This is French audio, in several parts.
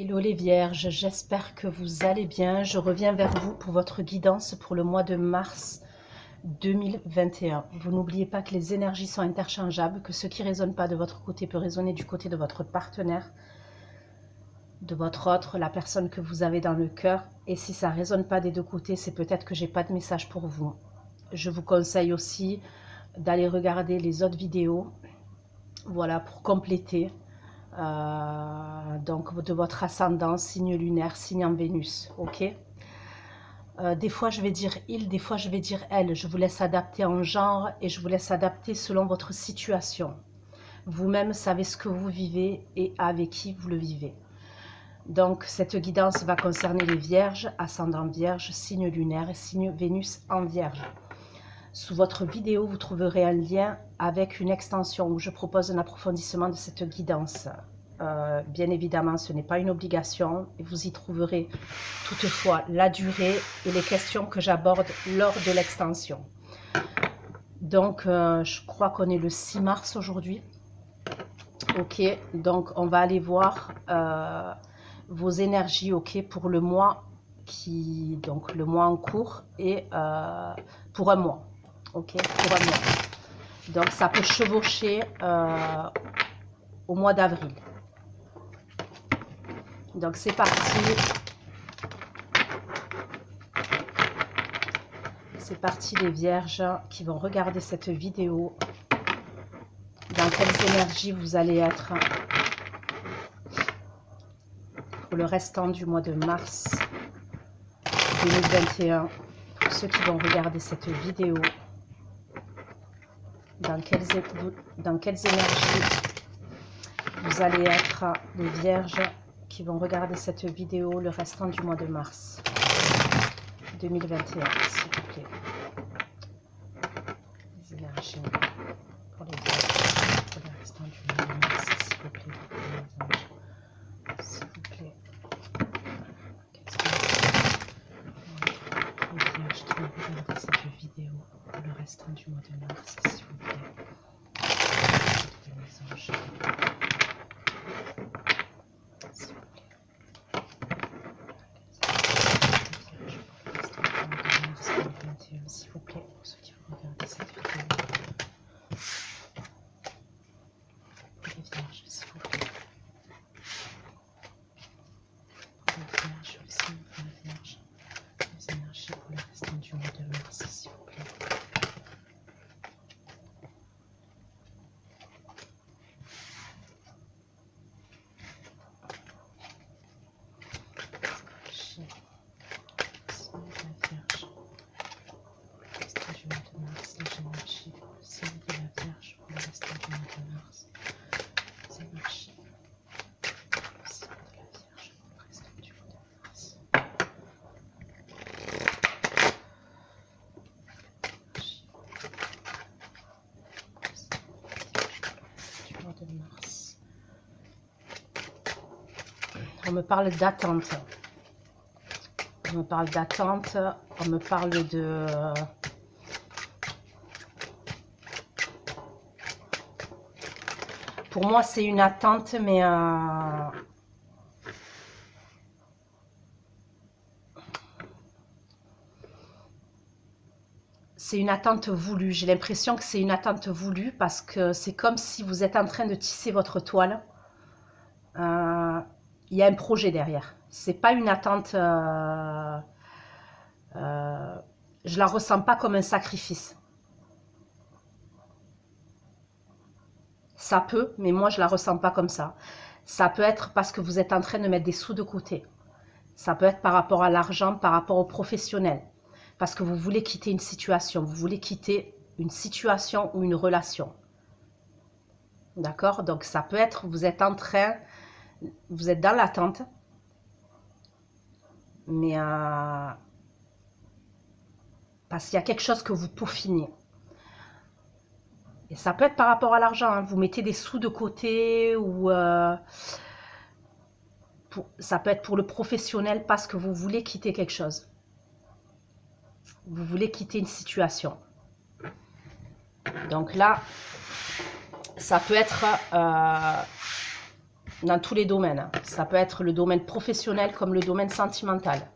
Hello les vierges, j'espère que vous allez bien. Je reviens vers vous pour votre guidance pour le mois de mars 2021. Vous n'oubliez pas que les énergies sont interchangeables, que ce qui ne résonne pas de votre côté peut résonner du côté de votre partenaire, de votre autre, la personne que vous avez dans le cœur. Et si ça ne résonne pas des deux côtés, c'est peut-être que j'ai pas de message pour vous. Je vous conseille aussi d'aller regarder les autres vidéos, voilà, pour compléter. Donc de votre ascendant, signe lunaire, signe en Vénus, ok. Des fois je vais dire il, des fois je vais dire elle. Je vous laisse adapter en genre et je vous laisse adapter selon votre situation. Vous-même savez ce que vous vivez et avec qui vous le vivez. Donc cette guidance va concerner les vierges, ascendant vierge, signe lunaire et signe Vénus en vierge. Sous votre vidéo, vous trouverez un lien avec une extension où je propose un approfondissement de cette guidance. Bien évidemment, ce n'est pas une obligation et vous y trouverez toutefois la durée et les questions que j'aborde lors de l'extension. Donc, je crois qu'on est le 6 mars aujourd'hui. Ok, donc on va aller voir vos énergies, ok, pour le mois donc le mois en cours et pour un mois. Ok, pour un mois. Donc ça peut chevaucher au mois d'avril. Donc c'est parti. C'est parti les vierges qui vont regarder cette vidéo. Dans quelles énergies vous allez être pour le restant du mois de mars 2021. Pour ceux qui vont regarder cette vidéo. Dans quelles énergies vous allez être les vierges qui vont regarder cette vidéo le restant du mois de mars 2021, s'il vous plaît. Les énergies pour les vierges pour le restant du mois de mars, s'il vous plaît. S'il vous plaît. Les vierges qui vont regarder cette vidéo pour le restant du mois de mars, s'il vous plaît. Les anges. S'il vous plaît, pour ceux qui vont regarder cette vidéo. Les vierges, s'il vous plaît. Les vierges aussi, les vierges. Les énergies pour le restant du mois de mars, s'il vous plaît. On me parle d'attente. On me parle d'attente. On me parle de... Pour moi, c'est une attente, mais... c'est une attente voulue. J'ai l'impression que c'est une attente voulue parce que c'est comme si vous êtes en train de tisser votre toile. Il y a un projet derrière. C'est pas une attente. Je la ressens pas comme un sacrifice. Ça peut, mais moi je la ressens pas comme ça. Ça peut être parce que vous êtes en train de mettre des sous de côté. Ça peut être par rapport à l'argent, par rapport au professionnel. Parce que vous voulez quitter une situation. Vous voulez quitter une situation ou une relation. D'accord? Donc ça peut être, vous êtes en train... Vous êtes dans l'attente, mais parce qu'il y a quelque chose que vous peaufinez. Et ça peut être par rapport à l'argent, hein. Vous mettez des sous de côté ou ça peut être pour le professionnel parce que vous voulez quitter quelque chose. Vous voulez quitter une situation. Donc là, ça peut être... dans tous les domaines. Hein. Ça peut être le domaine professionnel comme le domaine sentimental.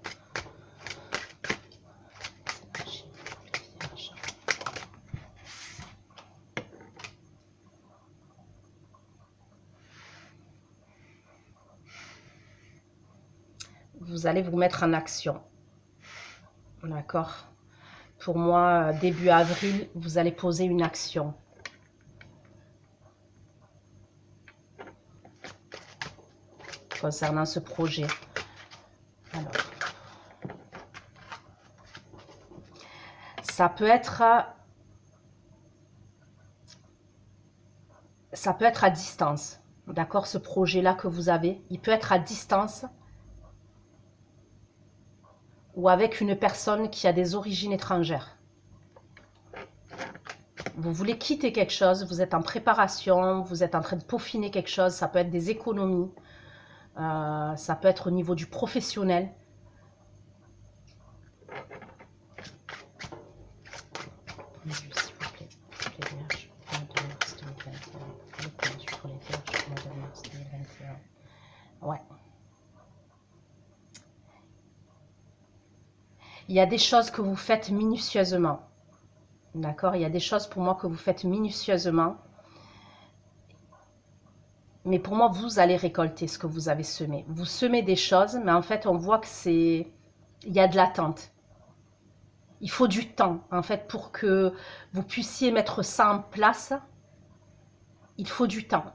Vous allez vous mettre en action. D'accord? Pour moi, début avril, vous allez poser une action. Concernant ce projet. Alors, ça peut être à distance. D'accord? Ce projet-là que vous avez, il peut être à distance ou avec une personne qui a des origines étrangères. Vous voulez quitter quelque chose, vous êtes en préparation, vous êtes en train de peaufiner quelque chose, ça peut être des économies, ça peut être au niveau du professionnel. Ouais. Il y a des choses que vous faites minutieusement. D'accord? Il y a des choses pour moi que vous faites minutieusement. Mais pour moi, vous allez récolter ce que vous avez semé. Vous semez des choses, mais en fait, on voit que il y a de l'attente. Il faut du temps, en fait, pour que vous puissiez mettre ça en place. Il faut du temps.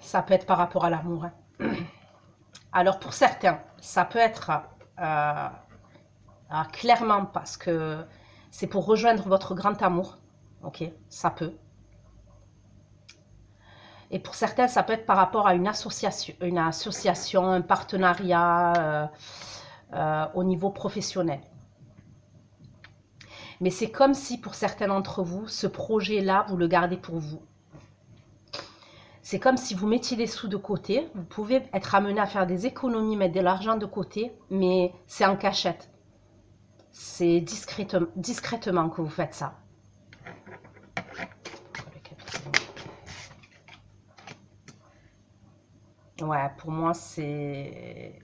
Ça peut être par rapport à l'amour. Alors pour certains, ça peut être clairement parce que c'est pour rejoindre votre grand amour. Ok, ça peut. Et pour certains, ça peut être par rapport à une association, un partenariat au niveau professionnel. Mais c'est comme si pour certains d'entre vous, ce projet-là, vous le gardez pour vous. C'est comme si vous mettiez des sous de côté. Vous pouvez être amené à faire des économies, mettre de l'argent de côté, mais c'est en cachette. C'est discrètement que vous faites ça. Ouais, pour moi, c'est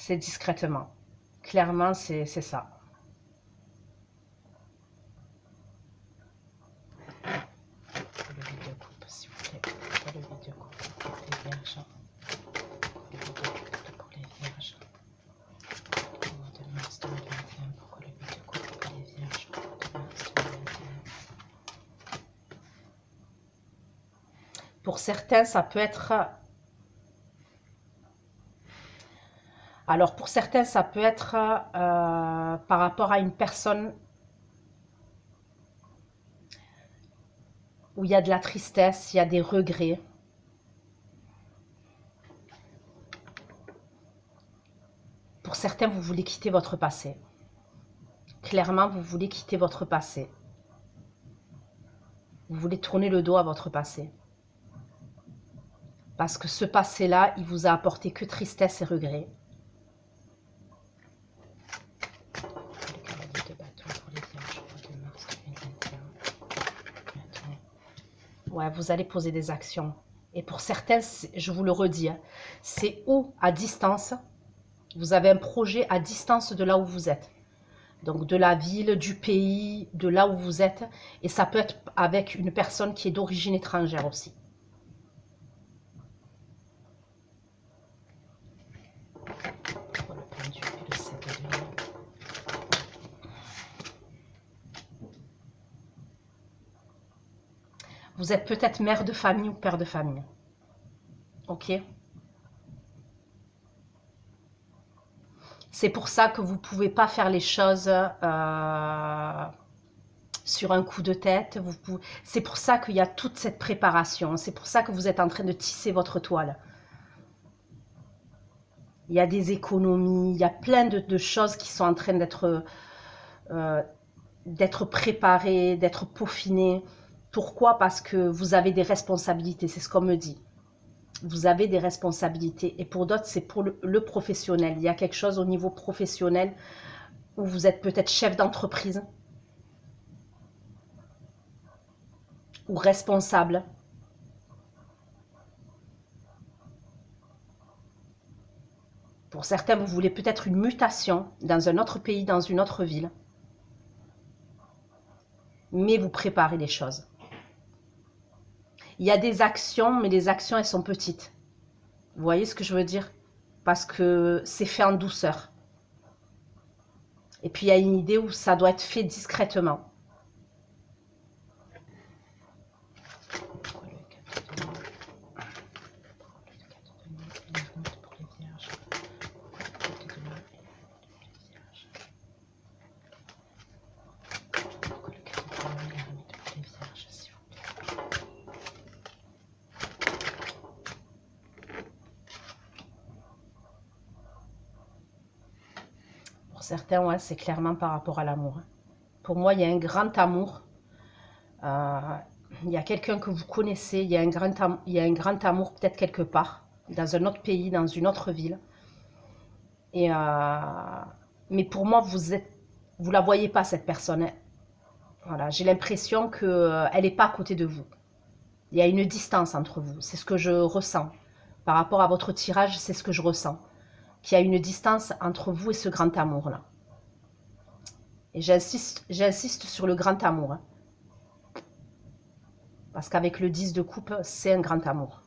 discrètement. Clairement, c'est ça. Pour certains, ça peut être... Alors, pour certains, ça peut être par rapport à une personne où il y a de la tristesse, il y a des regrets. Pour certains, vous voulez quitter votre passé. Clairement, vous voulez quitter votre passé. Vous voulez tourner le dos à votre passé. Parce que ce passé-là, il vous a apporté que tristesse et regrets. Ouais, vous allez poser des actions. Et pour certains, je vous le redis, hein, c'est où à distance. Vous avez un projet à distance de là où vous êtes. Donc de la ville, du pays, de là où vous êtes. Et ça peut être avec une personne qui est d'origine étrangère aussi. Vous êtes peut-être mère de famille ou père de famille. Ok? C'est pour ça que vous ne pouvez pas faire les choses sur un coup de tête. C'est pour ça qu'il y a toute cette préparation. C'est pour ça que vous êtes en train de tisser votre toile. Il y a des économies, il y a plein de choses qui sont en train d'être préparées, d'être peaufinées. Pourquoi? Parce que vous avez des responsabilités, c'est ce qu'on me dit. Vous avez des responsabilités. Et pour d'autres, c'est pour le professionnel. Il y a quelque chose au niveau professionnel où vous êtes peut-être chef d'entreprise ou responsable. Pour certains, vous voulez peut-être une mutation dans un autre pays, dans une autre ville. Mais vous préparez les choses. Il y a des actions, mais les actions, elles sont petites. Vous voyez ce que je veux dire? Parce que c'est fait en douceur. Et puis, il y a une idée où ça doit être fait discrètement. Pour certains, ouais, c'est clairement par rapport à l'amour. Pour moi, il y a un grand amour. Il y a quelqu'un que vous connaissez, il y a un grand amour peut-être quelque part, dans un autre pays, dans une autre ville. Et, mais pour moi, vous la voyez pas, cette personne. Voilà, j'ai l'impression qu'elle n'est pas à côté de vous. Il y a une distance entre vous, c'est ce que je ressens. Par rapport à votre tirage, c'est ce que je ressens. Qu'il y a une distance entre vous et ce grand amour-là. Et j'insiste sur le grand amour. Hein. Parce qu'avec le 10 de coupe, c'est un grand amour.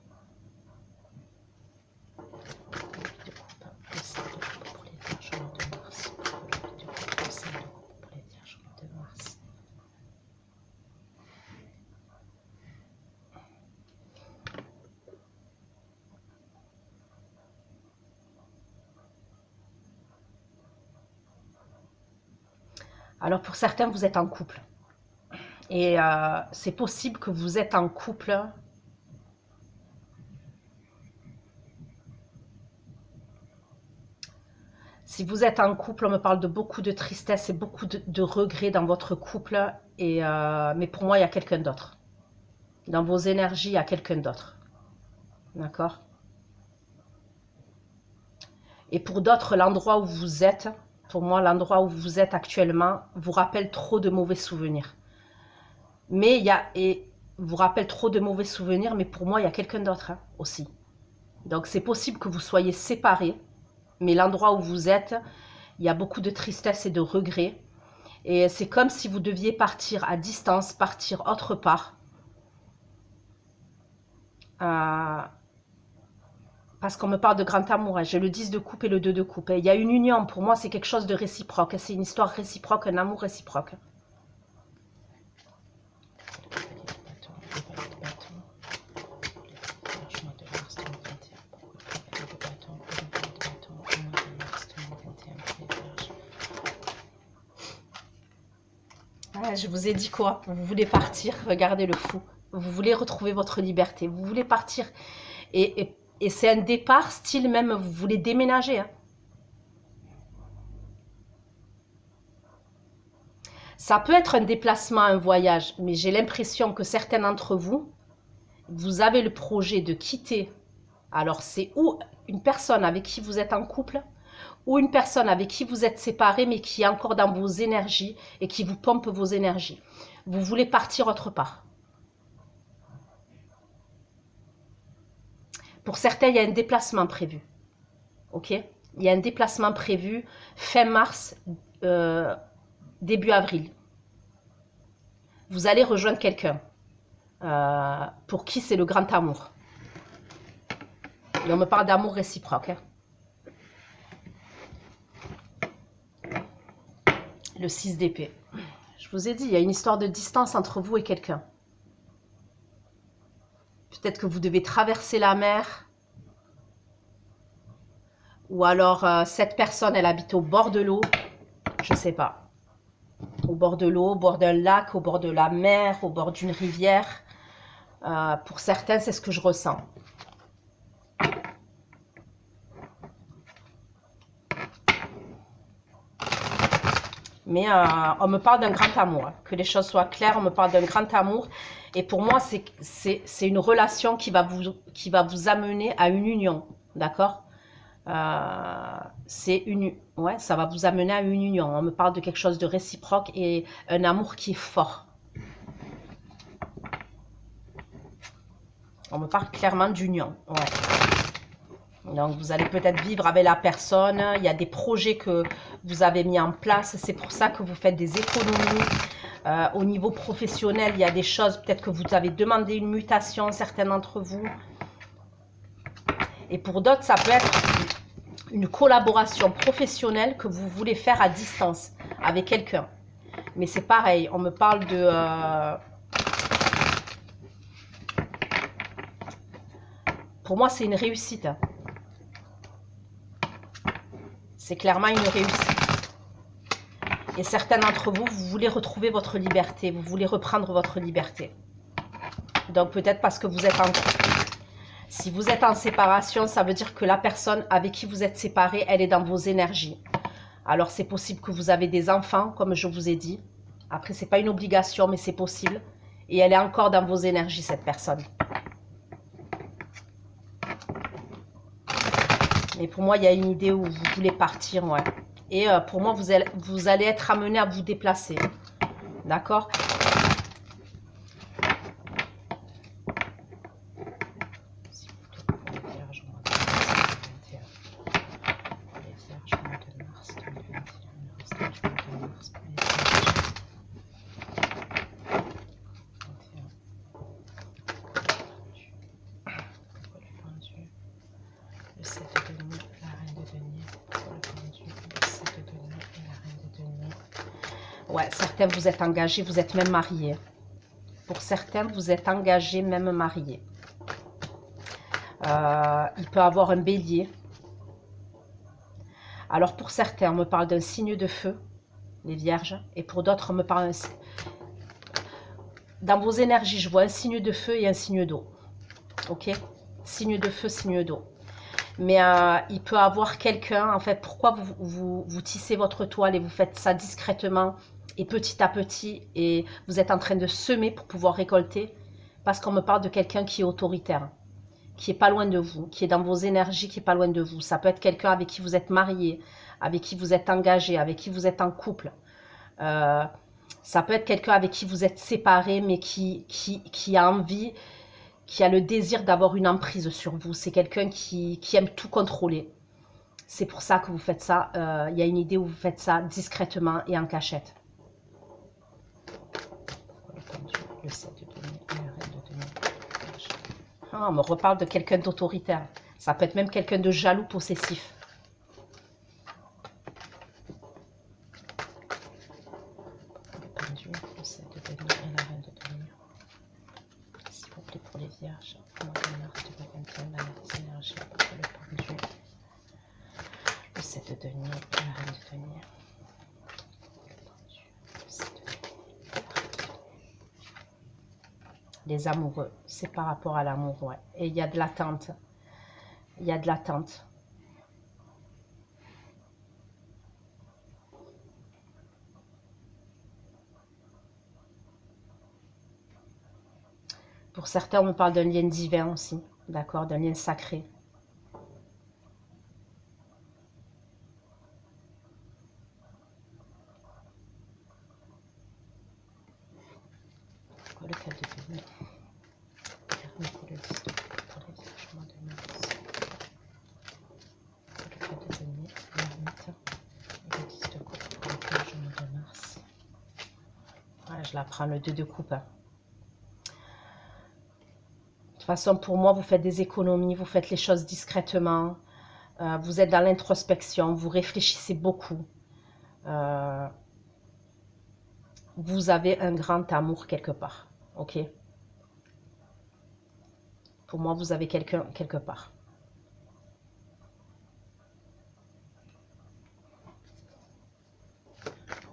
Alors pour certains, vous êtes en couple. Et c'est possible que vous êtes en couple si vous êtes en couple, on me parle de beaucoup de tristesse et beaucoup de regrets dans votre couple. Et, mais pour moi, il y a quelqu'un d'autre. Dans vos énergies, il y a quelqu'un d'autre. D'accord? Et pour d'autres, l'endroit où vous êtes, pour moi, l'endroit où vous êtes actuellement, vous rappelle trop de mauvais souvenirs. Mais il y a, et vous rappelle trop de mauvais souvenirs, mais pour moi, il y a quelqu'un d'autre hein, aussi. Donc, c'est possible que vous soyez séparés, mais l'endroit où vous êtes, il y a beaucoup de tristesse et de regrets. Et c'est comme si vous deviez partir à distance, partir autre part. Parce qu'on me parle de grand amour. Hein. J'ai le 10 de coupe et le 2 de coupe. Et il y a une union. Pour moi, c'est quelque chose de réciproque. C'est une histoire réciproque, un amour réciproque. Ah, je vous ai dit quoi? Vous voulez partir, regardez le fou. Vous voulez retrouver votre liberté. Vous voulez partir. Et c'est un départ, style même, vous voulez déménager. Hein. Ça peut être un déplacement, un voyage, mais j'ai l'impression que certains d'entre vous, vous avez le projet de quitter. Alors, c'est ou une personne avec qui vous êtes en couple, ou une personne avec qui vous êtes séparés, mais qui est encore dans vos énergies et qui vous pompe vos énergies. Vous voulez partir autre part. Pour certains, il y a un déplacement prévu. Ok? Il y a un déplacement prévu fin mars, début avril. Vous allez rejoindre quelqu'un pour qui c'est le grand amour. Et on me parle d'amour réciproque. Hein. Le 6 d'épée. Je vous ai dit, il y a une histoire de distance entre vous et quelqu'un. Peut-être que vous devez traverser la mer. Ou alors, cette personne, elle habite au bord de l'eau. Je ne sais pas. Au bord de l'eau, au bord d'un lac, au bord de la mer, au bord d'une rivière. Pour certains, c'est ce que je ressens. Mais on me parle d'un grand amour. Hein. Que les choses soient claires, on me parle d'un grand amour. Et pour moi, c'est une relation qui va vous amener à une union. D'accord? Ouais, ça va vous amener à une union. On me parle de quelque chose de réciproque et un amour qui est fort. On me parle clairement d'union. Ouais. Donc, vous allez peut-être vivre avec la personne. Il y a des projets que vous avez mis en place. C'est pour ça que vous faites des économies. Au niveau professionnel, il y a des choses, peut-être que vous avez demandé une mutation, certains d'entre vous. Et pour d'autres, ça peut être une collaboration professionnelle que vous voulez faire à distance avec quelqu'un. Mais c'est pareil, on me parle de... Pour moi, c'est une réussite. C'est clairement une réussite. Et certains d'entre vous, vous voulez retrouver votre liberté. Vous voulez reprendre votre liberté. Donc peut-être parce que vous êtes en couple. Si vous êtes en séparation, ça veut dire que la personne avec qui vous êtes séparé, elle est dans vos énergies. Alors c'est possible que vous avez des enfants, comme je vous ai dit. Après, ce n'est pas une obligation, mais c'est possible. Et elle est encore dans vos énergies, cette personne. Mais pour moi, il y a une idée où vous voulez partir, ouais. Et pour moi, vous allez être amené à vous déplacer. D'accord ? Le 7 de denier, la reine de denier, pour le pendu, le 7 de denier et la reine de denier. Ouais, certains vous êtes engagés, vous êtes même mariés. Pour certains, vous êtes engagés, même mariés. Il peut avoir un bélier. Alors pour certains, on me parle d'un signe de feu, les vierges, et pour d'autres, on me parle d'un... Dans vos énergies, je vois un signe de feu et un signe d'eau. Ok? Signe de feu, signe d'eau. Mais il peut avoir quelqu'un, en fait, pourquoi vous tissez votre toile et vous faites ça discrètement et petit à petit, et vous êtes en train de semer pour pouvoir récolter, parce qu'on me parle de quelqu'un qui est autoritaire, qui est pas loin de vous, qui est dans vos énergies, qui est pas loin de vous. Ça peut être quelqu'un avec qui vous êtes marié, avec qui vous êtes engagé, avec qui vous êtes en couple. Ça peut être quelqu'un avec qui vous êtes séparé, mais qui a envie... qui a le désir d'avoir une emprise sur vous. C'est quelqu'un qui aime tout contrôler. C'est pour ça que vous faites ça. Il y a une idée où vous faites ça discrètement et en cachette. Le 7 de denier et la reine de denier. On me reparle de quelqu'un d'autoritaire. Ça peut être même quelqu'un de jaloux, possessif. Le 7 de denier et la reine de denier. S'il vous plaît, pour les vierges, au mois de mars 2021, l'année des énergies, pour le pendu, le 7 de denier et la reine de denier. Le 7 de denier et la reine de denier. Les amoureux, c'est par rapport à l'amour, ouais. Et il y a de l'attente. Il y a de l'attente. Pour certains, on me parle d'un lien divin aussi, d'accord, d'un lien sacré. Pourquoi le 4 de denier? Pour le 10 de coupe, pour les vierges, mois de mars. Pour le 4 de denier, l'ermite. Le 10 de coupe, pour les vierges, mois de mars. Ouais, je la prends, le 2 de coupe. Hein. De toute façon, pour moi, vous faites des économies, vous faites les choses discrètement, vous êtes dans l'introspection, vous réfléchissez beaucoup. Vous avez un grand amour quelque part, ok? Pour moi, vous avez quelqu'un quelque part.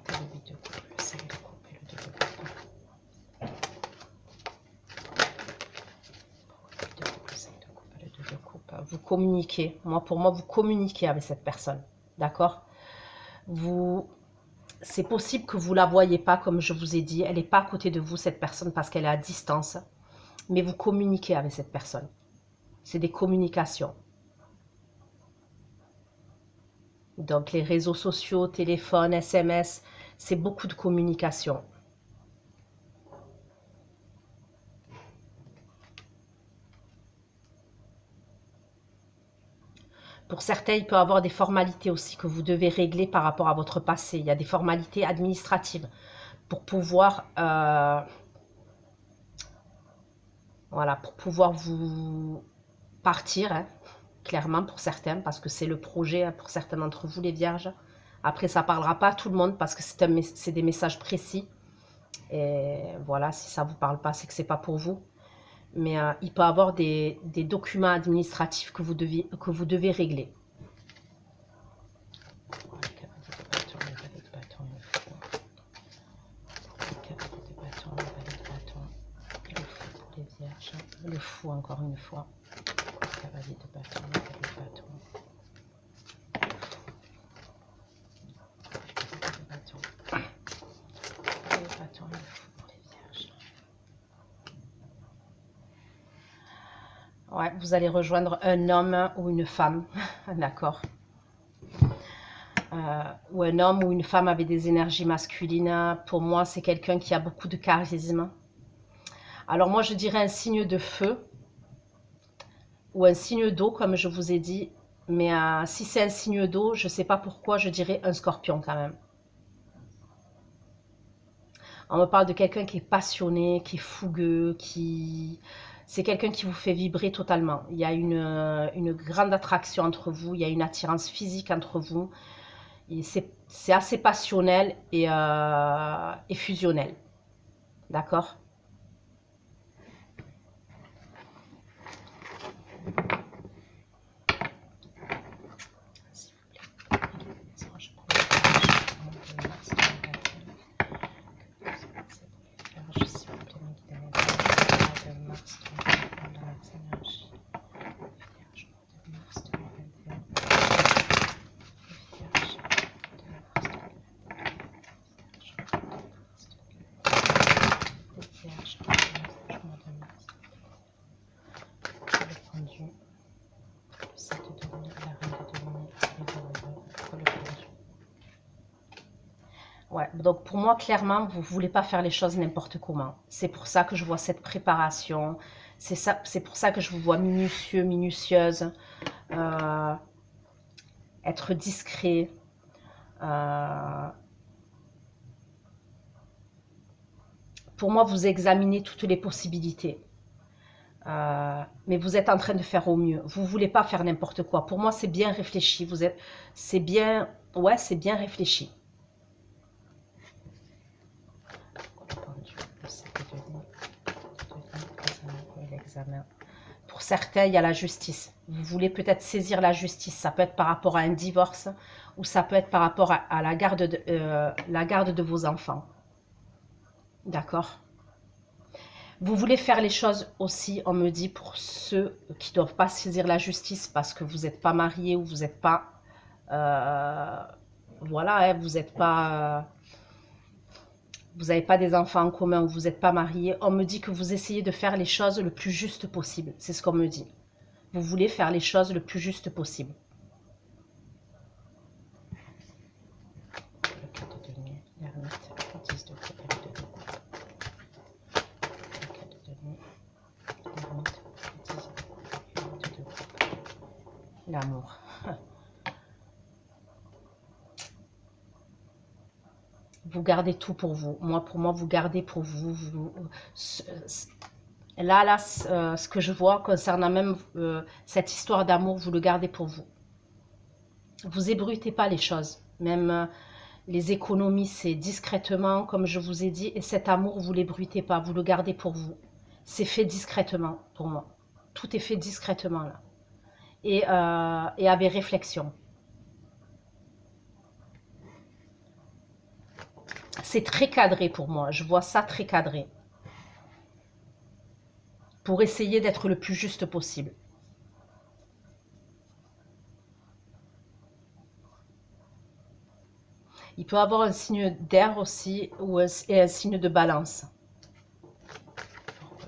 Le 8 de coupe, le 5 de coupe et le 2 de coupe. Vous communiquez. Pour moi, vous communiquez avec cette personne. D'accord? Vous C'est possible que vous ne la voyez pas, comme je vous ai dit. Elle n'est pas à côté de vous, cette personne, parce qu'elle est à distance. Mais vous communiquez avec cette personne. C'est des communications. Donc, les réseaux sociaux, téléphone, SMS, c'est beaucoup de communication. Pour certains, il peut y avoir des formalités aussi que vous devez régler par rapport à votre passé. Il y a des formalités administratives pour pouvoir, voilà, pour pouvoir vous partir, hein, clairement pour certains, parce que c'est le projet hein, pour certains d'entre vous, les vierges. Après, ça ne parlera pas à tout le monde parce que c'est des messages précis. Et voilà, si ça ne vous parle pas, c'est que ce n'est pas pour vous. Mais il peut y avoir des documents administratifs que vous devez régler. Le fou encore une fois. Cavalier de bâton, cavalier de bâton. Ouais, vous allez rejoindre un homme ou une femme, d'accord, ou un homme ou une femme avec des énergies masculines. Pour moi, c'est quelqu'un qui a beaucoup de charisme. Alors moi, je dirais un signe de feu ou un signe d'eau, comme je vous ai dit. Mais si c'est un signe d'eau, je ne sais pas pourquoi, je dirais un scorpion quand même. On me parle de quelqu'un qui est passionné, qui est fougueux, qui... C'est quelqu'un qui vous fait vibrer totalement. Il y a une grande attraction entre vous, il y a une attirance physique entre vous. C'est assez passionnel et fusionnel. D'accord ? Ouais, donc pour moi, clairement, vous ne voulez pas faire les choses n'importe comment. C'est pour ça que je vois cette préparation. C'est pour ça que je vous vois minutieux, minutieuse. Être discret. Pour moi, vous examinez toutes les possibilités. Mais vous êtes en train de faire au mieux. Vous ne voulez pas faire n'importe quoi. Pour moi, c'est bien réfléchi. C'est bien, ouais, c'est bien réfléchi. Pour certains, il y a la justice. Vous voulez peut-être saisir la justice. Ça peut être par rapport à un divorce ou ça peut être par rapport à la garde de vos enfants. D'accord ? Vous voulez faire les choses aussi, on me dit, pour ceux qui ne doivent pas saisir la justice parce que vous n'êtes pas marié ou vous n'êtes pas... voilà, hein, vous n'êtes pas... vous n'avez pas des enfants en commun ou vous n'êtes pas marié. On me dit que vous essayez de faire les choses le plus juste possible. C'est ce qu'on me dit. Vous voulez faire les choses le plus juste possible. L'amour. Vous gardez tout pour vous. Pour moi, vous gardez pour vous. Là, ce que je vois concernant même cette histoire d'amour, vous le gardez pour vous. Vous ébruitez pas les choses. Même les économies, c'est discrètement, comme je vous ai dit. Et cet amour, vous l'ébruitez pas. Vous le gardez pour vous. C'est fait discrètement pour moi. Tout est fait discrètement là. Et avec réflexion. C'est très cadré pour moi. Je vois ça très cadré. Pour essayer d'être le plus juste possible. Il peut avoir un signe d'air aussi ou et un signe de balance.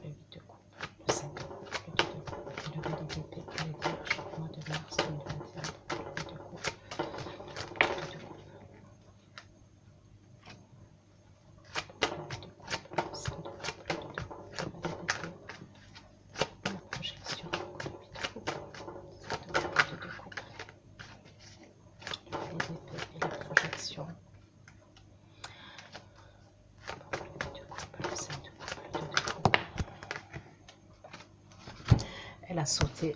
Le 8 de coupe, le 5 de coupe, le 2 de coupe, le valet d'épée, le vierge, mois de mars 2021, le 8 de coupe, le 2 de coupe, le 8 de coupe, le 5 de coupe, le 2 de coupe, le valet d'épée, la projection, le 8 de coupe, le 7 de coupe, le 2 de coupe, le valet d'épée et la projection. Elle a sauté.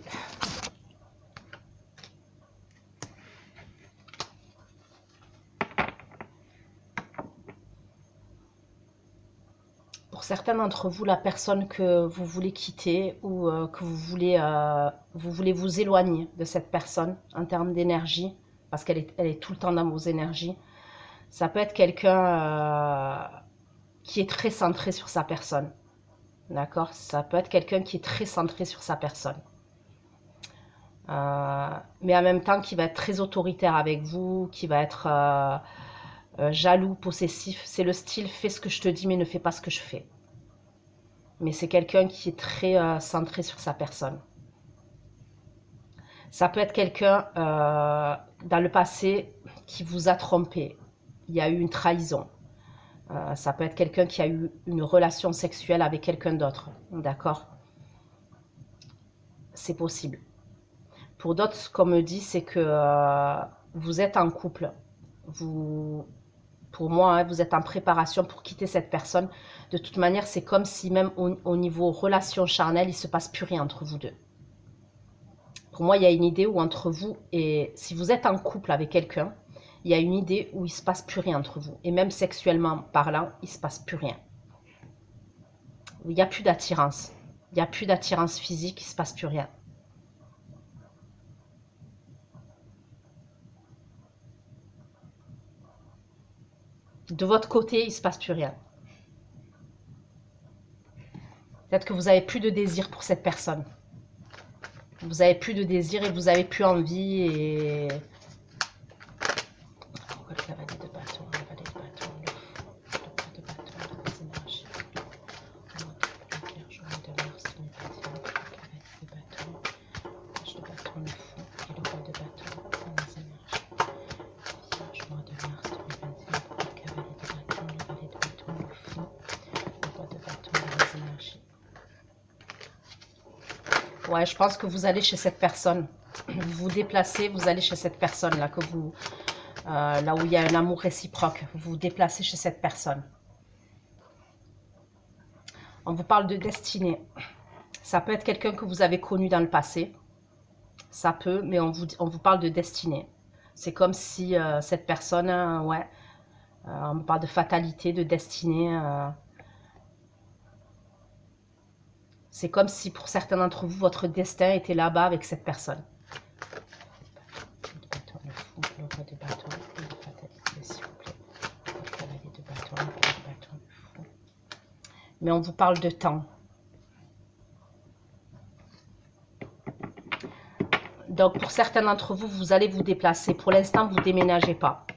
Pour certains d'entre vous, la personne que vous voulez quitter ou que vous voulez vous éloigner de cette personne en termes d'énergie, parce qu'elle est tout le temps dans vos énergies, ça peut être quelqu'un qui est très centré sur sa personne. D'accord? Ça peut être quelqu'un qui est très centré sur sa personne. Mais en même temps qui va être très autoritaire avec vous, qui va être jaloux, possessif. C'est le style fais ce que je te dis mais ne fais pas ce que je fais. Mais c'est quelqu'un qui est très centré sur sa personne. Ça peut être quelqu'un dans le passé qui vous a trompé. Il y a eu une trahison. Ça peut être quelqu'un qui a eu une relation sexuelle avec quelqu'un d'autre. D'accord? C'est possible. Pour d'autres, ce qu'on me dit, c'est que vous êtes en couple. Pour moi, hein, vous êtes en préparation pour quitter cette personne. De toute manière, c'est comme si même au niveau relation charnelle, il ne se passe plus rien entre vous deux. Pour moi, il y a une idée où entre vous, et si vous êtes en couple avec quelqu'un, il y a une idée où il ne se passe plus rien entre vous. Et même sexuellement parlant, il ne se passe plus rien. Il n'y a plus d'attirance. Il n'y a plus d'attirance physique, il ne se passe plus rien. De votre côté, il ne se passe plus rien. Peut-être que vous n'avez plus de désir pour cette personne. Vous n'avez plus de désir et vous n'avez plus envie et... Pourquoi le cavalier de bâton, le valet de bâton, le fou, le roi de bâton, les énergies. Le vierge, mois de mars 2021, le cavalier de bâton, le page de bâton, le fou et le roi de bâton, les énergies. Le vierge, mois de mars 2021, le cavalier de bâton, le valet de bâton, le fou, le roi de bâton, les énergies. Ouais, je pense que vous allez chez cette personne. Vous vous déplacez, vous allez chez cette personne là, là où il y a un amour réciproque. Vous vous déplacez chez cette personne. On vous parle de destinée. Ça peut être quelqu'un que vous avez connu dans le passé. Ça peut, mais on vous parle de destinée. C'est comme si cette personne, ouais, on me parle de fatalité, de destinée. C'est comme si pour certains d'entre vous, votre destin était là-bas avec cette personne. Le bâton, le fou, le roi de bâton, la fatalité, s'il vous plaît. Le cavalier de bâton, le bâton, le fou. Mais on vous parle de temps. Donc, pour certains d'entre vous, vous allez vous déplacer. Pour l'instant, vous ne déménagez pas.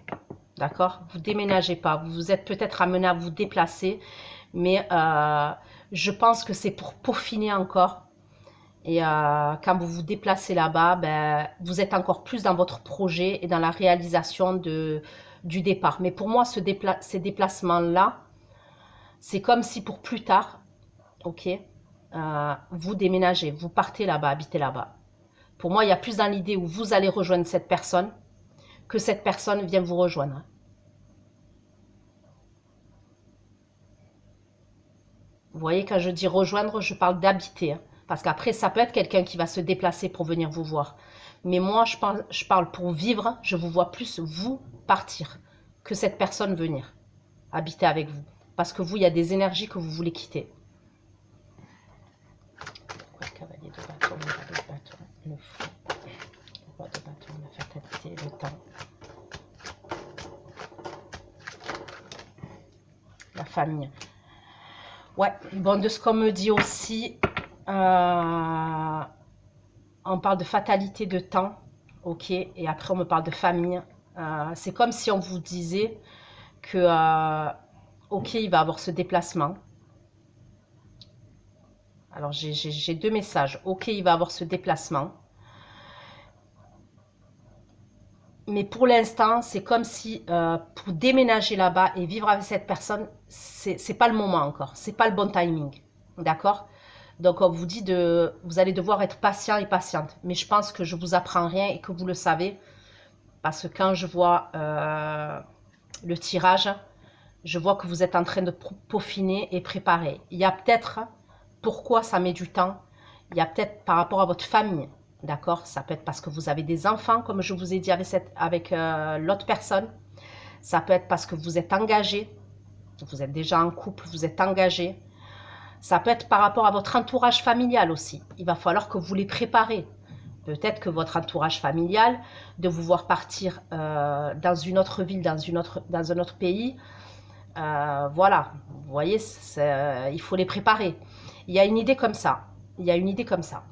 D'accord? Vous ne déménagez pas. Vous êtes peut-être amené à vous déplacer, mais je pense que c'est pour peaufiner encore. Et quand vous vous déplacez là-bas, ben, vous êtes encore plus dans votre projet et dans la réalisation du départ. Mais pour moi, ces déplacements-là, c'est comme si pour plus tard, ok, vous déménagez, vous partez là-bas, habitez là-bas. Pour moi, il y a plus dans l'idée où vous allez rejoindre cette personne que cette personne vient vous rejoindre. Vous voyez, quand je dis rejoindre, je parle d'habiter. Hein, parce qu'après, ça peut être quelqu'un qui va se déplacer pour venir vous voir. Mais moi, je parle pour vivre, je vous vois plus vous partir que cette personne venir habiter avec vous. Parce que vous, il y a des énergies que vous voulez quitter. Pourquoi le cavalier de bâton, le roi de bâton, le fou, le roi de bâton, la fatalité, le temps, la famille. Ouais, bon, de ce qu'on me dit aussi, on parle de fatalité de temps, ok, et après on me parle de famille. C'est comme si on vous disait que, ok, il va avoir ce déplacement. Alors, j'ai deux messages. Ok, il va avoir ce déplacement. Mais pour l'instant, c'est comme si pour déménager là-bas et vivre avec cette personne, c'est pas le moment encore. C'est pas le bon timing. D'accord? Donc, on vous dit vous allez devoir être patient et patiente. Mais je pense que je vous apprends rien et que vous le savez. Parce que quand je vois le tirage, je vois que vous êtes en train de peaufiner et préparer. Il y a peut-être, pourquoi ça met du temps, il y a peut-être par rapport à votre famille, d'accord? Ça peut être parce que vous avez des enfants, comme je vous ai dit avec l'autre personne. Ça peut être parce que vous êtes engagé, vous êtes déjà en couple, vous êtes engagé. Ça peut être par rapport à votre entourage familial aussi. Il va falloir que vous les préparez. Peut-être que votre entourage familial, de vous voir partir dans une autre ville, dans un autre pays, voilà, vous voyez, il faut les préparer. Il y a une idée comme ça. Il y a une idée comme ça.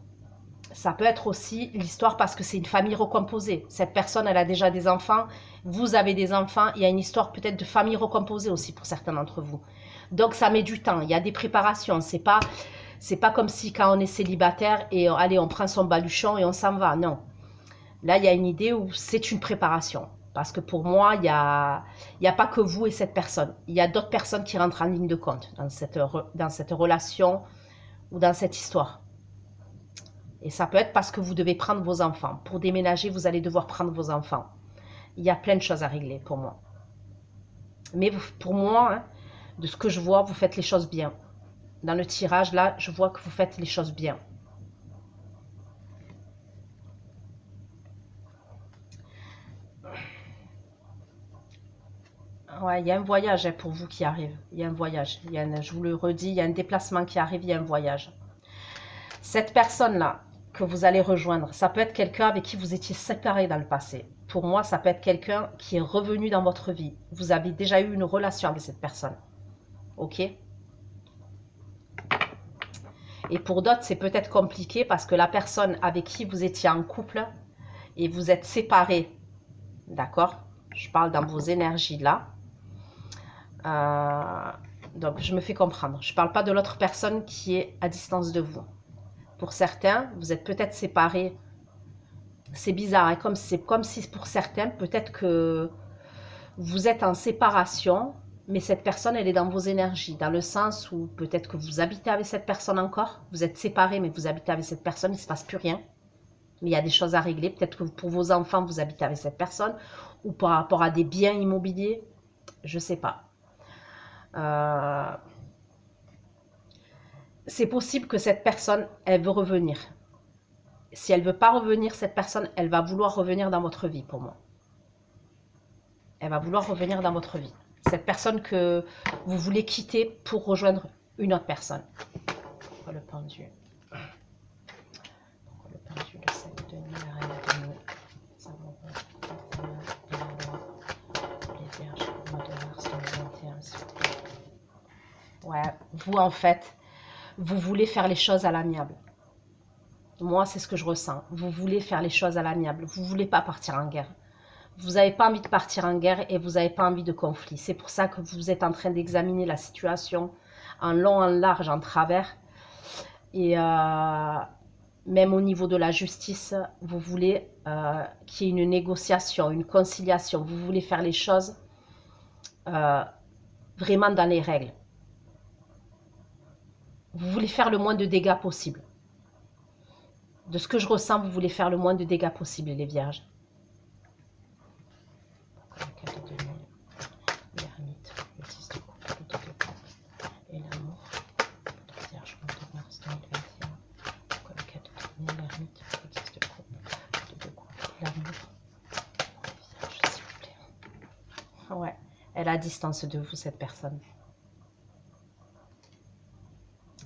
Ça peut être aussi l'histoire parce que c'est une famille recomposée. Cette personne, elle a déjà des enfants. Vous avez des enfants. Il y a une histoire peut-être de famille recomposée aussi pour certains d'entre vous. Donc, ça met du temps. Il y a des préparations. C'est pas comme si quand on est célibataire et allez, on prend son baluchon et on s'en va. Non. Là, il y a une idée où c'est une préparation. Parce que pour moi, il n'y a pas que vous et cette personne. Il y a d'autres personnes qui rentrent en ligne de compte dans cette relation ou dans cette histoire. Et ça peut être parce que vous devez prendre vos enfants. Pour déménager, vous allez devoir prendre vos enfants. Il y a plein de choses à régler pour moi. Mais pour moi, hein, de ce que je vois, vous faites les choses bien. Dans le tirage, là, je vois que vous faites les choses bien. Ouais, il y a un voyage pour vous qui arrive. Il y a un voyage. Je vous le redis, il y a un déplacement qui arrive, il y a un voyage. Cette personne-là que vous allez rejoindre, ça peut être quelqu'un avec qui vous étiez séparés dans le passé. Pour moi, ça peut être quelqu'un qui est revenu dans votre vie. Vous avez déjà eu une relation avec cette personne. Ok? Et pour d'autres, c'est peut-être compliqué parce que la personne avec qui vous étiez en couple et vous êtes séparés, d'accord? Je parle dans vos énergies là. Donc, je me fais comprendre. Je ne parle pas de l'autre personne qui est à distance de vous. Pour certains, vous êtes peut-être séparés. C'est bizarre, hein, c'est comme si pour certains, peut-être que vous êtes en séparation, mais cette personne, elle est dans vos énergies, dans le sens où peut-être que vous habitez avec cette personne encore, vous êtes séparés, mais vous habitez avec cette personne, il ne se passe plus rien. Mais il y a des choses à régler, peut-être que pour vos enfants, vous habitez avec cette personne, ou par rapport à des biens immobiliers, je ne sais pas. C'est possible que cette personne, elle veut revenir. Si elle ne veut pas revenir, cette personne, elle va vouloir revenir dans votre vie pour moi. Elle va vouloir revenir dans votre vie. Cette personne que vous voulez quitter pour rejoindre une autre personne. Le pendu. Le pendu, le 7 de nuit, la reine de nuit. Les vierges, le mois de mars 2021. Ouais, vous en fait, vous voulez faire les choses à l'amiable. Moi, c'est ce que je ressens. Vous voulez faire les choses à l'amiable. Vous ne voulez pas partir en guerre. Vous n'avez pas envie de partir en guerre et vous n'avez pas envie de conflit. C'est pour ça que vous êtes en train d'examiner la situation en long, en large, en travers. Et même au niveau de la justice, vous voulez qu'il y ait une négociation, une conciliation. Vous voulez faire les choses vraiment dans les règles. Vous voulez faire le moins de dégâts possible. De ce que je ressens, vous voulez faire le moins de dégâts possible, les vierges. L'ermite, le 10 de coupe, le 2 de coupe et l'amour. Vierge, mois de mars 2021. Le 4 de denier, l'ermite, le 10 de coupe, le 2 de coupe, l'amour. Vierge, s'il vous plaît. Ouais, elle est à distance de vous, cette personne.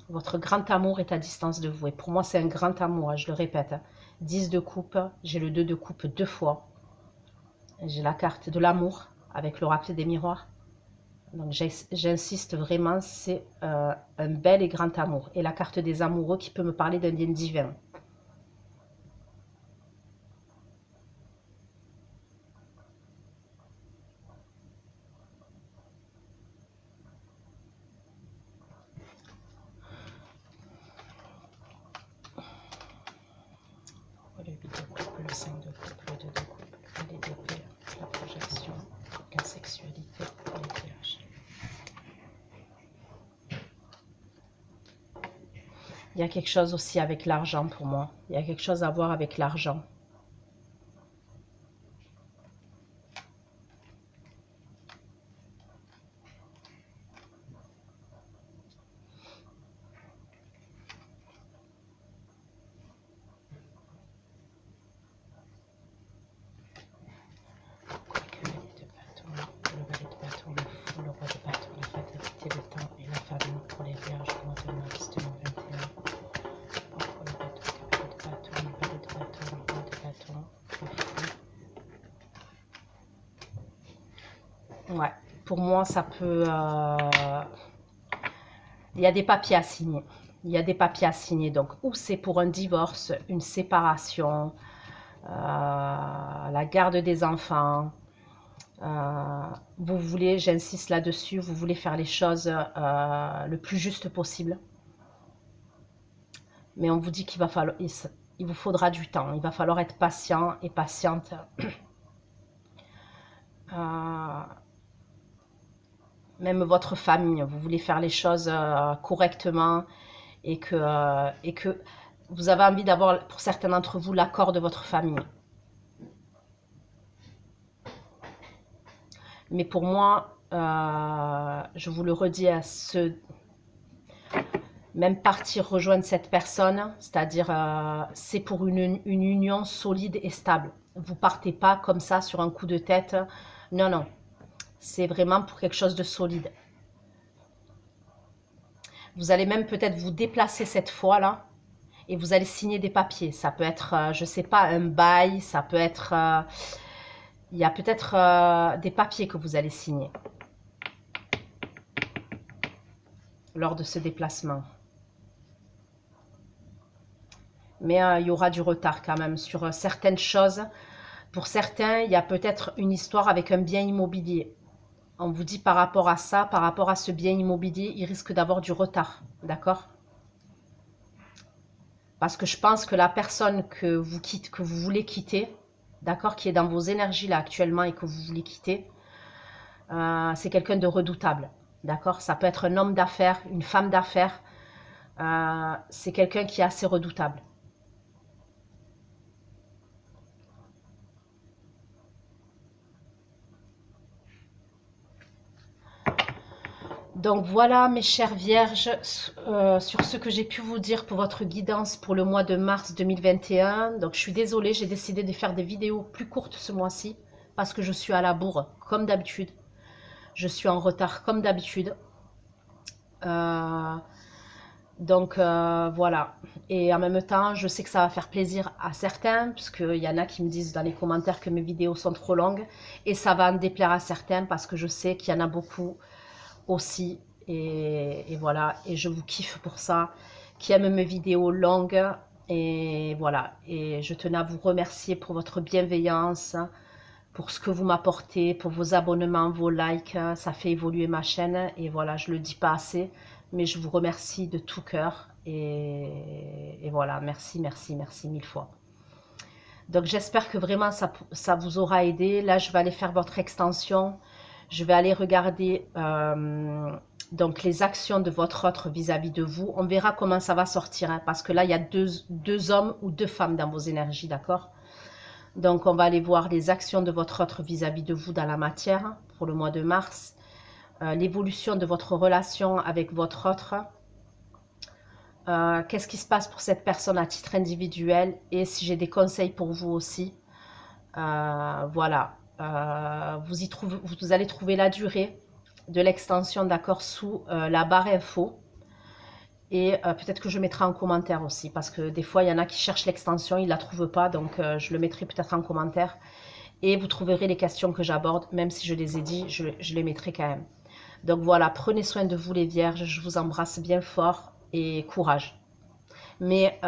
Votre grand amour est à distance de vous. Et pour moi, c'est un grand amour, je le répète. 10 de coupe, j'ai le 2 de coupe 2 fois. J'ai la carte de l'amour avec l'oracle des miroirs. Donc j'insiste vraiment, c'est un bel et grand amour. Et la carte des amoureux qui peut me parler d'un lien divin. Il y a quelque chose aussi avec l'argent pour moi. Il y a quelque chose à voir avec l'argent. Le roi de bâton, la fatalité, le temps et la famille pour les vierges du mois de mars 2021. Pourquoi le bâton, cavalier de bâton, le valet de bâton, le roi de bâton, le fou. Ouais, pour moi, ça peut... Il y a des papiers à signer. Il y a des papiers à signer. Donc, ou c'est pour un divorce, une séparation, la garde des enfants... vous voulez, j'insiste là-dessus, vous voulez faire les choses le plus juste possible. Mais on vous dit qu'il va falloir, il vous faudra du temps. Il va falloir être patient et patiente. Même votre famille, vous voulez faire les choses correctement et que vous avez envie d'avoir, pour certains d'entre vous, l'accord de votre famille. Mais pour moi, je vous le redis, même partir rejoindre cette personne, c'est-à-dire c'est pour une union solide et stable. Vous partez pas comme ça sur un coup de tête. Non, non. C'est vraiment pour quelque chose de solide. Vous allez même peut-être vous déplacer cette fois-là et vous allez signer des papiers. Ça peut être, je ne sais pas, un bail, ça peut être... il y a peut-être des papiers que vous allez signer lors de ce déplacement. Mais il y aura du retard quand même sur certaines choses. Pour certains, il y a peut-être une histoire avec un bien immobilier. On vous dit par rapport à ça, par rapport à ce bien immobilier, il risque d'avoir du retard. D'accord? Parce que je pense que la personne que vous voulez quitter, d'accord, qui est dans vos énergies là actuellement et que vous voulez quitter, c'est quelqu'un de redoutable. D'accord? Ça peut être un homme d'affaires, une femme d'affaires. C'est quelqu'un qui est assez redoutable. Donc voilà mes chères vierges, sur ce que j'ai pu vous dire pour votre guidance pour le mois de mars 2021. Donc je suis désolée, j'ai décidé de faire des vidéos plus courtes ce mois-ci parce que je suis à la bourre comme d'habitude. Je suis en retard comme d'habitude. Voilà. Et en même temps, je sais que ça va faire plaisir à certains, puisqu'il y en a qui me disent dans les commentaires que mes vidéos sont trop longues. Et ça va en déplaire à certains parce que je sais qu'il y en a beaucoup aussi. Et voilà. Et je vous kiffe pour ça, qui aiment mes vidéos longues. Et voilà. Et je tenais à vous remercier pour votre bienveillance, pour ce que vous m'apportez, pour vos abonnements, vos likes. Ça fait évoluer ma chaîne. Et voilà, je le dis pas assez. Mais je vous remercie de tout cœur. Et voilà, merci, merci, merci mille fois. Donc j'espère que vraiment ça vous aura aidé. Là, je vais aller faire votre extension. Je vais aller regarder donc les actions de votre autre vis-à-vis de vous. On verra comment ça va sortir. Hein, parce que là, il y a deux hommes ou deux femmes dans vos énergies, d'accord? Donc on va aller voir les actions de votre autre vis-à-vis de vous dans la matière pour le mois de mars. L'évolution de votre relation avec votre autre. Qu'est-ce qui se passe pour cette personne à titre individuel et si j'ai des conseils pour vous aussi. Voilà. Vous allez trouver la durée de l'extension, d'accord, sous la barre info. Et peut-être que je mettrai en commentaire aussi, parce que des fois, il y en a qui cherchent l'extension, ils ne la trouvent pas, donc je le mettrai peut-être en commentaire. Et vous trouverez les questions que j'aborde, même si je les ai dit, je les mettrai quand même. Donc voilà, prenez soin de vous les vierges, je vous embrasse bien fort et courage. Mais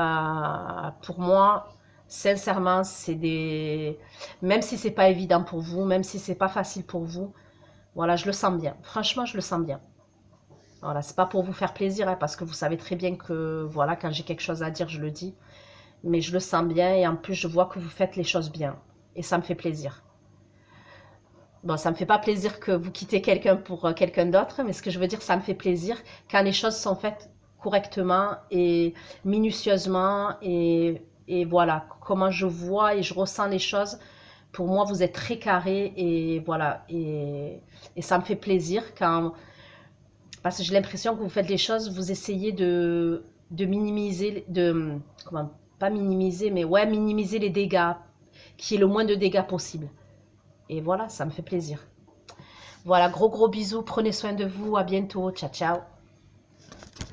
pour moi, sincèrement, même si c'est pas évident pour vous, même si c'est pas facile pour vous, voilà, je le sens bien. Franchement, je le sens bien. Voilà, c'est pas pour vous faire plaisir, hein, parce que vous savez très bien que, voilà, quand j'ai quelque chose à dire, je le dis. Mais je le sens bien et en plus, je vois que vous faites les choses bien. Et ça me fait plaisir. Bon, ça me fait pas plaisir que vous quittez quelqu'un pour quelqu'un d'autre, mais ce que je veux dire, ça me fait plaisir quand les choses sont faites correctement et minutieusement et voilà, comment je vois et je ressens les choses. Pour moi, vous êtes très carré et voilà, et ça me fait plaisir quand, parce que j'ai l'impression que vous faites les choses, vous essayez de minimiser, comment, pas minimiser, mais ouais, minimiser les dégâts, qu'il y ait le moins de dégâts possible. Et voilà, ça me fait plaisir. Voilà, gros bisous, prenez soin de vous, à bientôt, ciao ciao.